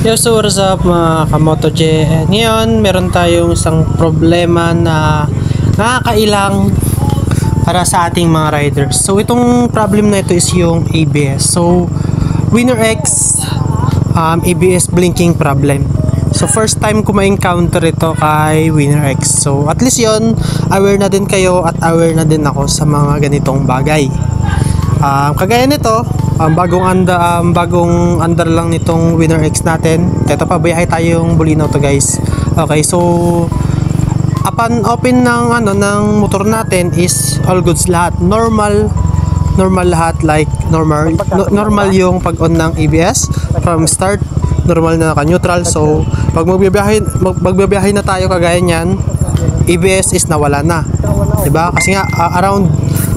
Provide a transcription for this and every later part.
Yo, so what's up mga kamoto J? Ngayon, meron tayong isang problema na nakakailang para sa ating mga riders. So itong problem na ito is yung ABS. So WinnerX ABS blinking problem. So first time ko ma-encounter ito kay WinnerX. So at least yon, aware na din kayo at aware na din ako sa mga ganitong bagay. Kagaya nito, bagong under lang nitong WinnerX natin. Ito pa, biyahe tayong Bulinaw to guys. Okay, so upon open ng motor natin is all goods lahat. Normal lahat, like normal yung pag-on ng ABS from start. Normal na naka-neutral. So pag magbibiyahe na tayo kagaya niyan, ABS is nawala na. 'Di ba? Kasi nga around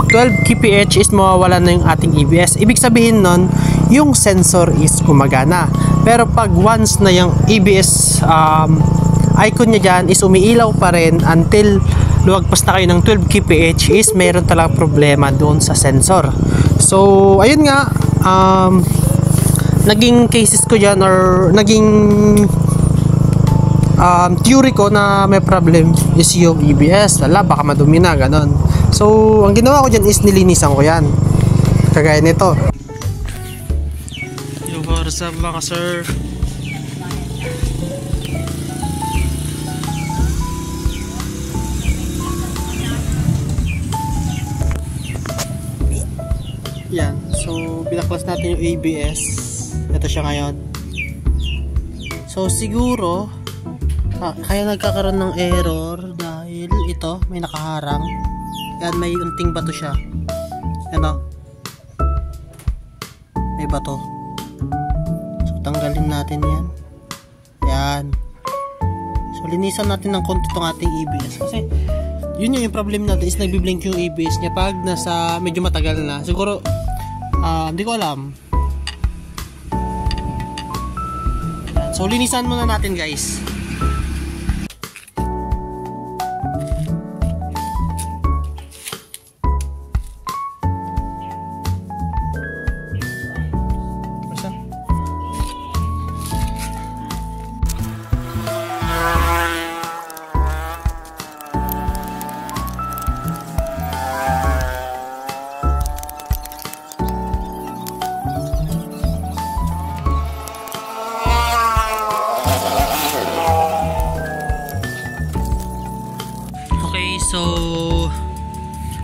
12 kph is mawawala na yung ating ABS. Ibig sabihin nun, yung sensor is gumagana. Pero pag once na yung ABS icon niya dyan is umiilaw pa rin until luwagpas na kayo ng 12 kph is meron talagang problema doon sa sensor. So ayun nga, naging cases ko dyan or naging theory ko na may problem is yung ABS. Wala, baka madumi na, ganon. So ang ginawa ko dyan is nilinisan ko yan kagaya nito. Yo, what's up mga sir? Yan, so binaklas natin yung ABS. Ito siya ngayon. So siguro kaya nagkakaroon ng error dahil ito may nakaharang. Yan, may unting bato siya. Ano? May bato. So tanggalin natin yan. Yan. So linisan natin ng konti itong ating ABS. Kasi yun yung problem natin is nagbiblink yung ABS niya pag nasa medyo matagal na. Siguro hindi ko alam. So linisan muna natin guys. So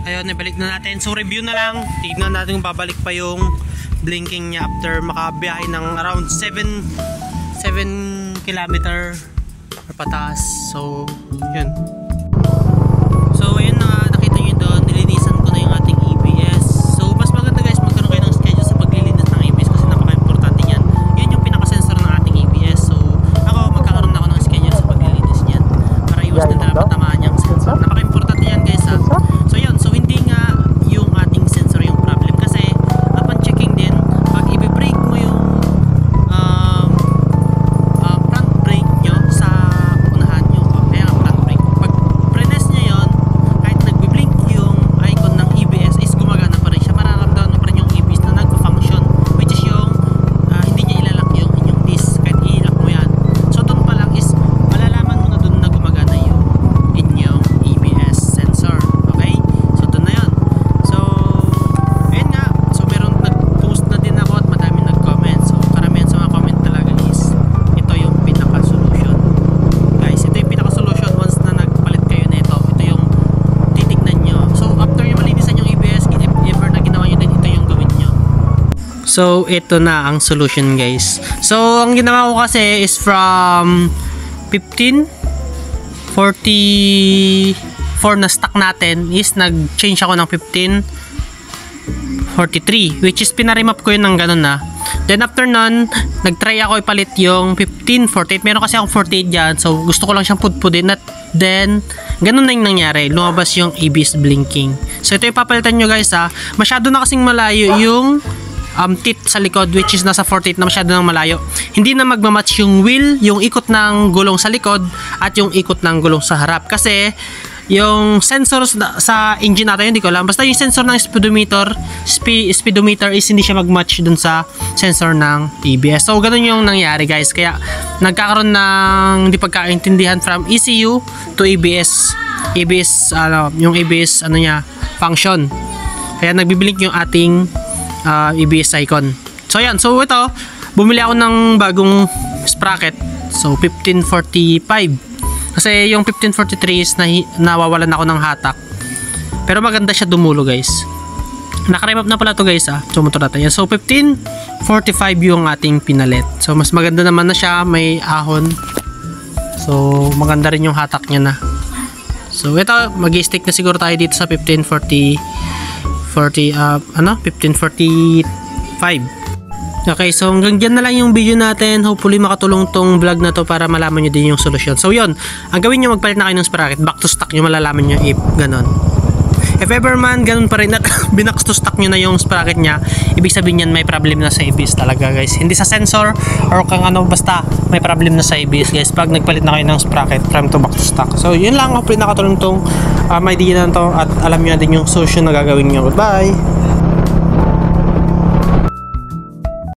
ayun, ibalik na natin. So review na lang. Tignan natin kung babalik pa yung blinking niya after makabiyahe ng around 7 km pataas. So yun. So ayun na, nakita nyo doon, nilinisan ko na yung ating ABS. So mas maganda guys, magkaroon kayo ng schedule sa paglilinis ng ABS kasi napaka-importante yan. Yan yung pinaka-sensor ng ating ABS. So ako, magkakaroon ako ng schedule sa paglilinis niyan para iwas na talaga tamaan niyang sensor. Napaka-importante yan guys ha. So yun, so hindi nga yung ating sensor yung problem kasi upon checking din, pag i-brake mo yung front brake nyo sa unahan nyo, kaya nga front brake, pag press niya yun, kahit nagbiblink yung icon ng ABS is gumagana pa rin siya. Mararamdaman mo pa rin yung ABS na nagpa-function, which is yung hindi niya ilalak yung inyong disc kahit i-lock mo yan. So doon pa lang is malalaman mo na doon na gumagana yung inyong ABS sensor. Okay? So doon na yun. So ayun nga, so meron nag-post na din ako at madami nag-comment. So karamihan sa mga comment talaga is ito yung pinaka-solution guys. Ito yung pinaka-solution once na nagpalit kayo na ito. Ito yung titignan nyo. So after nyo malinisan yung ABS, if ever na ginawa nyo din, ito yung gawin nyo. So ito na ang solution guys. So ang ginawa ko kasi is from 1544 na stock natin is nag-change ako ng 1543, which is pinarimap ko yun ng ganun na. Then after nun, nag-try ako ipalit yung 1548. Meron kasi akong 48 dyan, so gusto ko lang siyang pudpudin at then ganun na yung nangyari, lumabas yung ABS blinking. So ito yung papalitan nyo guys ha. Masyado na kasing malayo yung teeth sa likod, which is nasa 48 na, masyado nang malayo. Hindi na magmamatch yung wheel, yung ikot ng gulong sa likod at yung ikot ng gulong sa harap kasi yung sensors sa engine natin, hindi ko alam. Basta yung sensor ng speedometer is hindi siya mag-match dun sa sensor ng ABS. So, ganun yung nangyari guys. Kaya, nagkakaroon ng hindi pagkaintindihan from ECU to ABS. Yung ABS, function. Kaya, nagbiblink yung ating ABS icon. So, yan. So, ito, bumili ako ng bagong sprocket. So, 1545. Kasi yung 1543 is nawawalan ako ng hatak. Pero maganda siya dumulo guys. Naka-remap na pala to guys So motor natin yan. So 1545 yung ating pinalit. So mas maganda naman na siya. May ahon. So maganda rin yung hatak niya na. So ito mag-stick na siguro tayo dito sa 1545. Okay, so hanggang dyan na lang yung video natin. Hopefully makatulong tong vlog na to para malaman nyo din yung solusyon. So yun, ang gawin nyo, magpalit na kayo ng sprocket. Back to stock nyo, malalaman nyo if ganon. If ever man, ganun pa rin at binack to stock nyo na yung sprocket nya, ibig sabihin yan may problem na sa ABS talaga guys. Hindi sa sensor or kung ano, basta may problem na sa ABS guys. Pag nagpalit na kayo ng sprocket from to back to stock. So yun lang, hopefully nakatulong tong idea na to at alam nyo na din yung solution na gagawin nyo. Goodbye!